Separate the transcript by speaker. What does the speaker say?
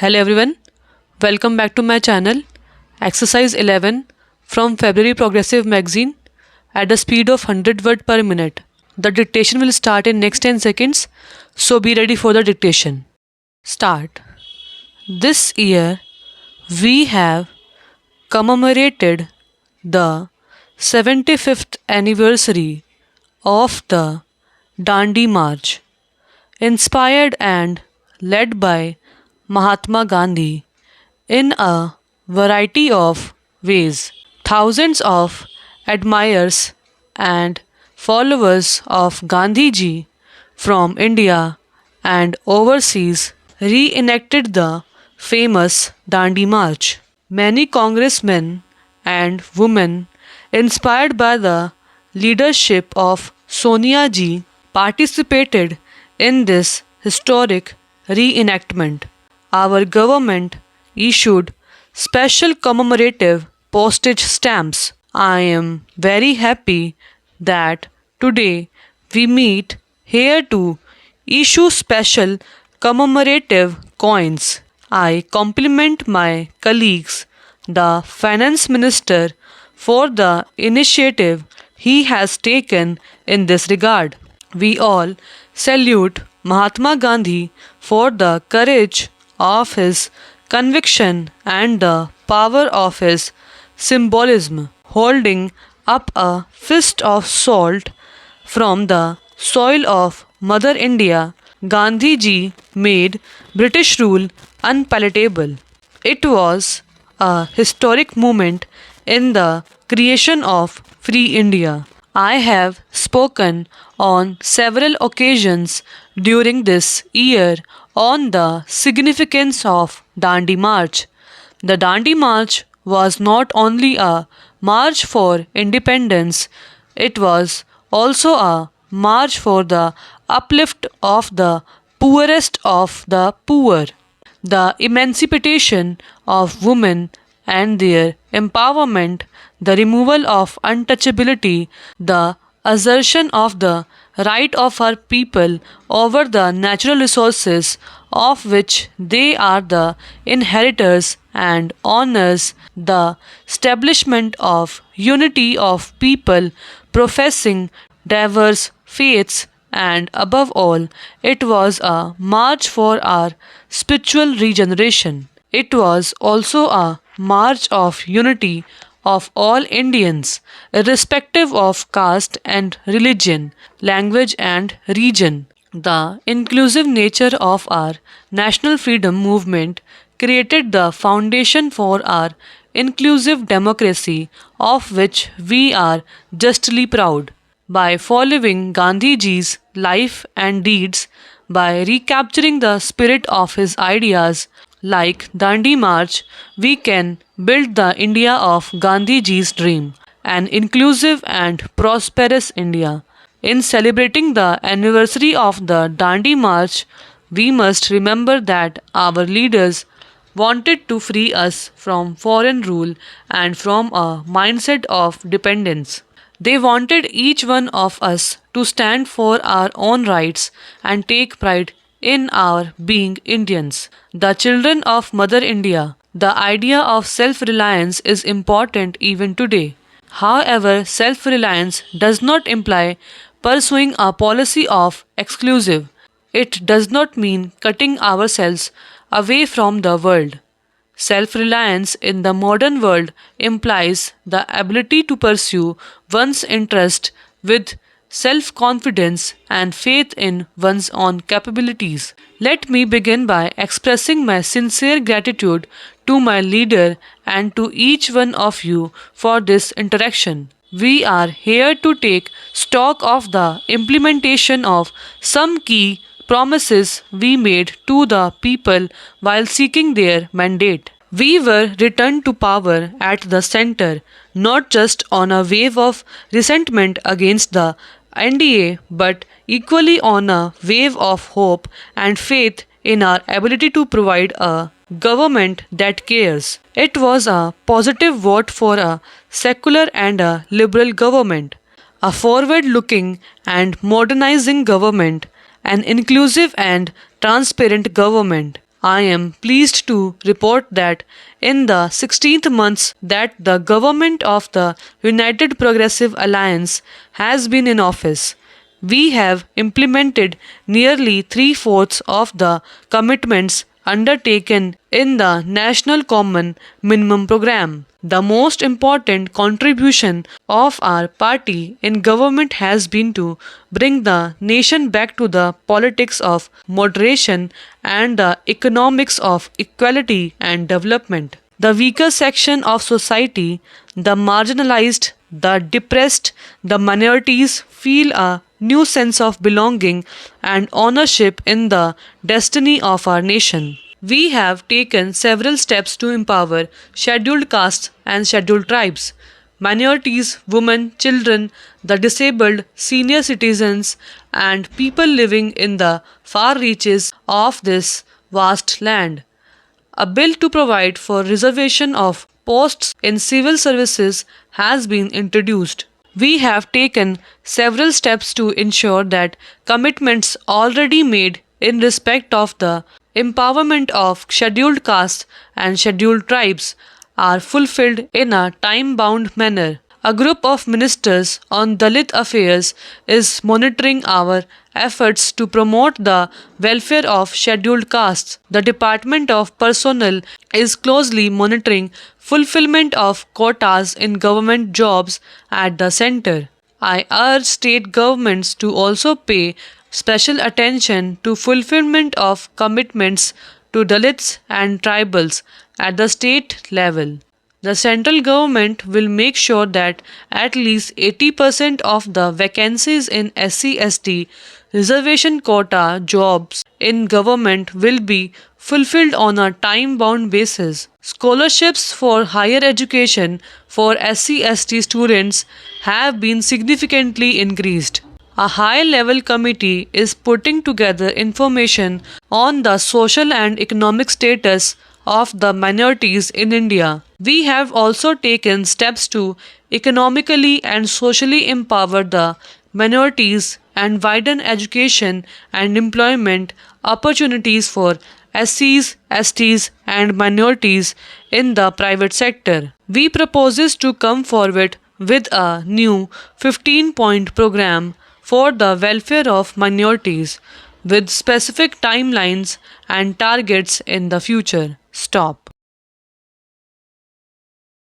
Speaker 1: Hello everyone, welcome back to my channel. Exercise 11 from February Progressive Magazine at the speed of 100 word per minute. The dictation will start in next 10 seconds, so be ready for the dictation. Start. This year we have commemorated the 75th anniversary of the Dandi March, inspired and led by Mahatma Gandhi in a variety of ways. Thousands of admirers and followers of Gandhiji from India and overseas reenacted the famous Dandi March. Many congressmen and women, inspired by the leadership of Sonia Ji, participated in this historic reenactment. Our government issued special commemorative postage stamps. I am very happy that today we meet here to issue special commemorative coins. I compliment my colleagues, the Finance Minister, for the initiative he has taken in this regard. We all salute Mahatma Gandhi for the courage of his conviction and the power of his symbolism. Holding up a fist of salt from the soil of Mother India, Gandhi ji made British rule unpalatable. It was a historic moment in the creation of free India. I have spoken on several occasions during this year on the significance of Dandi March. The Dandi March was not only a march for independence, it was also a march for the uplift of the poorest of the poor, the emancipation of women and their empowerment, the removal of untouchability, the assertion of the right of our people over the natural resources of which they are the inheritors and owners, the establishment of unity of people professing diverse faiths, and above all, it was a march for our spiritual regeneration. It was also a march of unity of all Indians, irrespective of caste and religion, language and region. The inclusive nature of our national freedom movement created the foundation for our inclusive democracy, of which we are justly proud. By following Gandhiji's life and deeds, by recapturing the spirit of his ideas, like Dandi March, we can build the India of Gandhiji's dream, an inclusive and prosperous India. In celebrating the anniversary of the Dandi March, we must remember that our leaders wanted to free us from foreign rule and from a mindset of dependence. They wanted each one of us to stand for our own rights and take pride in our being Indians, the children of Mother India. The idea of self reliance is important even today. However, self reliance does not imply pursuing a policy of exclusive. It does not mean cutting ourselves away from the world. Self reliance in the modern world implies the ability to pursue one's interest with self confidence and faith in one's own capabilities. Let me begin by expressing my sincere gratitude to my leader and to each one of you for this interaction. We are here to take stock of the implementation of some key promises we made to the people while seeking their mandate. We were returned to power at the center, not just on a wave of resentment against the NDA, but equally on a wave of hope and faith in our ability to provide a government that cares. It was a positive vote for a secular and a liberal government, a forward looking and modernizing government, an inclusive and transparent government. I am pleased to report that in the 16th months that the government of the United Progressive Alliance has been in office, we have implemented nearly three-fourths of the commitments undertaken in the National Common Minimum Program. The most important contribution of our party in government has been to bring the nation back to the politics of moderation and the economics of equality and development. The weaker section of society, the marginalized, the depressed, the minorities feel a new sense of belonging and ownership in the destiny of our nation. We have taken several steps to empower scheduled castes and scheduled tribes, minorities, women, children, the disabled, senior citizens, and people living in the far reaches of this vast land. A bill to provide for reservation of posts in civil services has been introduced. We have taken several steps to ensure that commitments already made in respect of the empowerment of scheduled castes and scheduled tribes are fulfilled in a time bound manner. A group of ministers on Dalit affairs is monitoring our efforts to promote the welfare of scheduled castes. The Department of Personnel is closely monitoring fulfillment of quotas in government jobs at the center. I urge state governments to also pay special attention to fulfillment of commitments to Dalits and tribals at the state level. The central government will make sure that at least 80% of the vacancies in SC/ST reservation quota jobs in government will be fulfilled on a time bound basis. Scholarships for higher education for SC/ST students have been significantly increased. A high level committee is putting together information on the social and economic status of the minorities in India. We have also taken steps to economically and socially empower the minorities and widen education and employment opportunities for SCs, STs, and minorities in the private sector. We propose to come forward with a new 15-point program for the welfare of minorities with specific timelines and targets in the future. Stop.